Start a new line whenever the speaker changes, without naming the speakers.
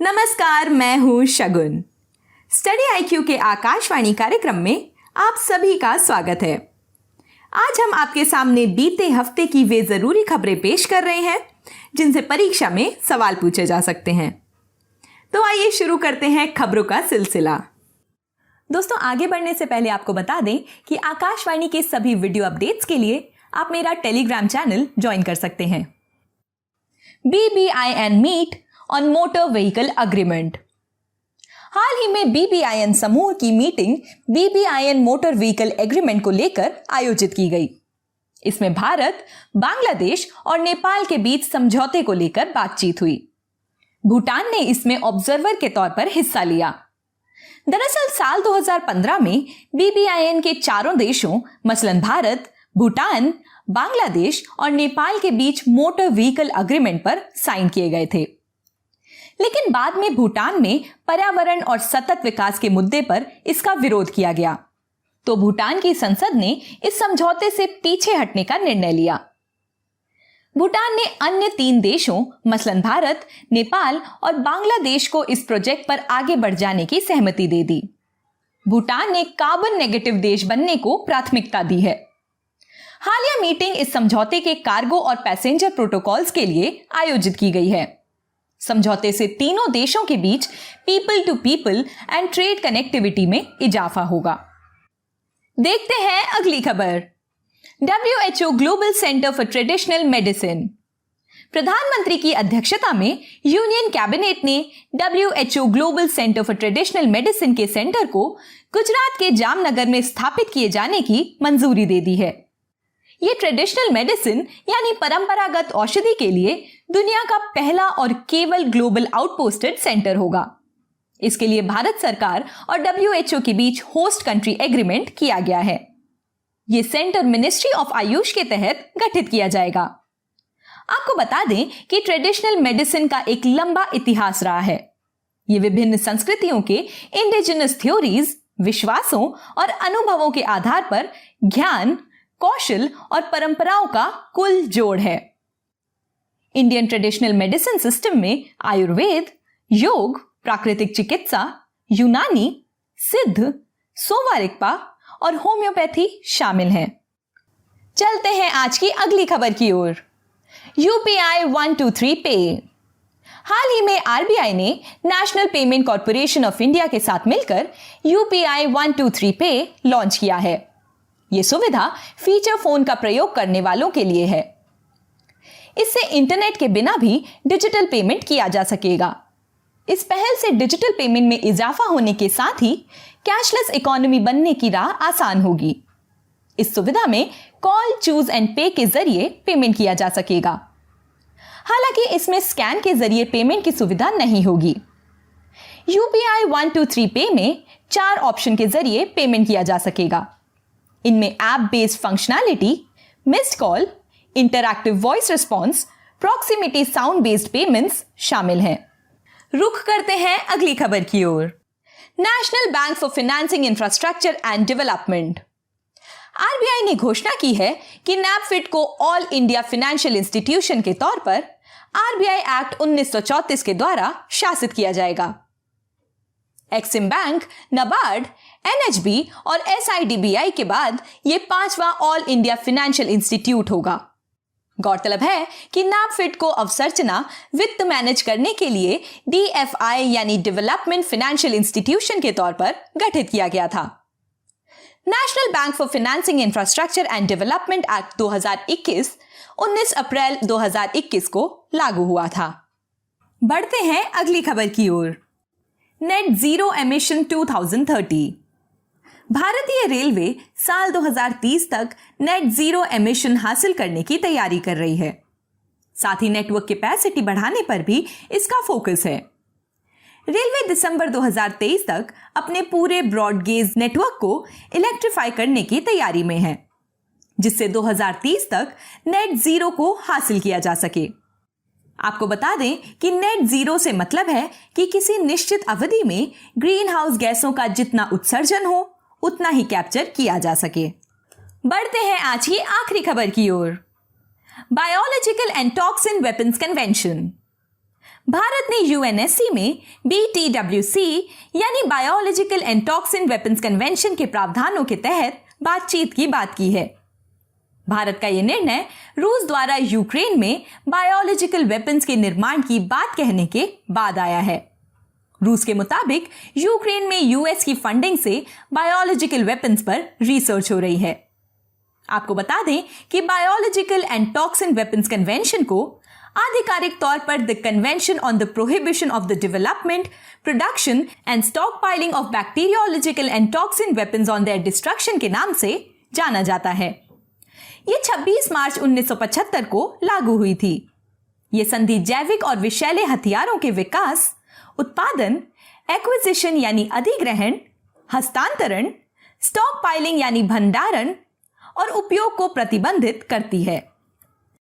नमस्कार, मैं हूं शगुन। स्टडी आईक्यू के आकाशवाणी कार्यक्रम में आप सभी का स्वागत है। आज हम आपके सामने बीते हफ्ते की वे जरूरी खबरें पेश कर रहे हैं जिनसे परीक्षा में सवाल पूछे जा सकते हैं। तो आइए शुरू करते हैं खबरों का सिलसिला। दोस्तों, आगे बढ़ने से पहले आपको बता दें कि आकाशवाणी के सभी वीडियो अपडेट्स के लिए आप मेरा टेलीग्राम चैनल ज्वाइन कर सकते हैं। BBIN meet on motor vehicle agreement. हाल ही में BBIN समूह की meeting BBIN motor vehicle agreement को लेकर आयोजित की गई। इसमें भारत, बांग्लादेश और नेपाल के बीच समझौते को लेकर बातचीत हुई। भूटान ने इसमें ऑब्जर्वर के तौर पर हिस्सा लिया। दरअसल साल 2015 में BBIN के चारों देशों मसलन भारत, भूटान, बांग्लादेश और नेपाल के बीच मोटर व्हीकल एग्रीमेंट पर साइन किए गए थे। लेकिन बाद में भूटान में पर्यावरण और सतत विकास के मुद्दे पर इसका विरोध किया गया, तो भूटान की संसद ने इस समझौते से पीछे हटने का निर्णय लिया। भूटान ने अन्य 3 देशों मसलन भारत, नेपाल और बांग्लादेश को इस प्रोजेक्ट पर आगे बढ़ जाने की सहमति दे दी। भूटान ने कार्बन नेगेटिव देश बनने को प्राथमिकता दी है। हालिया मीटिंग इस समझौते के कार्गो और पैसेंजर प्रोटोकॉल्स के लिए आयोजित की गई है। समझौते से तीनों देशों के बीच people to people and trade connectivity में इजाफा होगा। देखते हैं अगली खबर। WHO global centre for traditional medicine. प्रधानमंत्री की अध्यक्षता में यूनियन कैबिनेट ने WHO global centre for traditional medicine के सेंटर को गुजरात के जामनगर में स्थापित किए जाने की मंजूरी दे दी है। ये ट्रेडिशनल मेडिसिन यानी परंपरागत औषधि के लिए दुनिया का पहला और केवल ग्लोबल आउटपोस्टेड सेंटर होगा। इसके लिए भारत सरकार और WHO के बीच होस्ट कंट्री एग्रीमेंट किया गया है। ये सेंटर मिनिस्ट्री ऑफ आयुष के तहत गठित किया जाएगा। आपको बता दें कि ट्रेडिशनल मेडिसिन का एक लंबा इतिहास रहा है। ये विभिन्न संस्कृतियों के इंडिजिनस थ्योरीज, विश्वासों और अनुभवों के आधार पर ज्ञान, कौशल और परंपराओं का कुल जोड़ है। इंडियन ट्रेडिशनल मेडिसिन सिस्टम में आयुर्वेद, योग, प्राकृतिक चिकित्सा, यूनानी, सिद्ध, सोवा और होम्योपैथी शामिल हैं। चलते हैं आज की अगली खबर की ओर। UPI 123 पे। हाल ही में RBI ने national payment corporation of India के साथ मिलकर UPI 123 पे लॉन्च किया है। यह सुविधा फीचर फोन का प्रयोग करने वालों के लिए है। इससे इंटरनेट के बिना भी डिजिटल पेमेंट किया जा सकेगा। इस पहल से डिजिटल पेमेंट में इजाफा होने के साथ ही कैशलेस इकोनॉमी बनने की राह आसान होगी। इस सुविधा में कॉल, चूज एंड पे के जरिए पेमेंट किया जा सकेगा। हालांकि इसमें स्कैन के जरिए पेमेंट की सुविधा नहीं होगी। UPI 123 पे में 4 ऑप्शन के जरिए पेमेंट किया जा सकेगा। इनमें app based functionality, missed call, interactive voice response, proximity sound based payments शामिल हैं। रुख करते हैं अगली खबर की ओर। National bank for financing infrastructure and development. RBI ने घोषणा की है कि नैपफिड को ऑल इंडिया फाइनेंशियल इंस्टीट्यूशन के तौर पर RBI एक्ट 1934 के द्वारा शासित किया जाएगा। एक्सिम बैंक, नाबार्ड, NHB और SIDBI के बाद यह 5वां ऑल इंडिया फाइनेंशियल इंस्टीट्यूट होगा। गौरतलब है कि नैपफिड को अवसंरचना वित्त मैनेज करने के लिए DFI यानी डेवलपमेंट फाइनेंशियल इंस्टीट्यूशन के तौर पर गठित किया गया था। National bank for financing infrastructure and development act 2021 19 अप्रैल 2021 को लागू हुआ था। बढ़ते हैं अगली खबर की ओर। Net zero emission 2030। भारतीय रेलवे साल 2030 तक नेट जीरो एमिशन हासिल करने की तैयारी कर रही है। साथ ही नेटवर्क कैपेसिटी बढ़ाने पर भी इसका फोकस है। रेलवे दिसंबर 2023 तक अपने पूरे ब्रॉडगेज नेटवर्क को इलेक्ट्रीफाई करने की तैयारी में है, जिससे 2030 तक नेट जीरो को हासिल किया जा सके। आपको बता दें कि नेट जीरो से मतलब है कि किसी निश्चित अवधि में ग्रीन हाउस गैसों का जितना उत्सर्जन हो उतना ही कैप्चर किया जा सके। बढ़ते हैं आज की आखिरी खबर की ओर। Biological and toxin weapons convention. Bharat ने यूएनएससी में BTWC यानी biological and toxin weapons convention के प्रावधानों के तहत बातचीत की बात की है। भारत का यह निर्णय रूस द्वारा यूक्रेन में बायोलॉजिकल वेपन्स के निर्माण की बात कहने के बाद आया है। रूस के मुताबिक यूक्रेन में यूएस की फंडिंग से बायोलॉजिकल वेपन्स पर रिसर्च हो रही है। आपको बता दें कि biological and toxin weapons convention को आधिकारिक तौर पर the convention on the prohibition of the development, production and stock piling of bacteriological and toxin weapons on their destruction के नाम से जाना जाता है। यह 26 मार्च 1975 को लागू हुई थी। यह संधि जैविक और विषैले हथियारों के विकास, उत्पादन, एक्विजिशन यानी अधिग्रहण, हस्तांतरण, स्टॉक पाइलिंग यानी भंडारण और उपयोग को प्रतिबंधित करती है।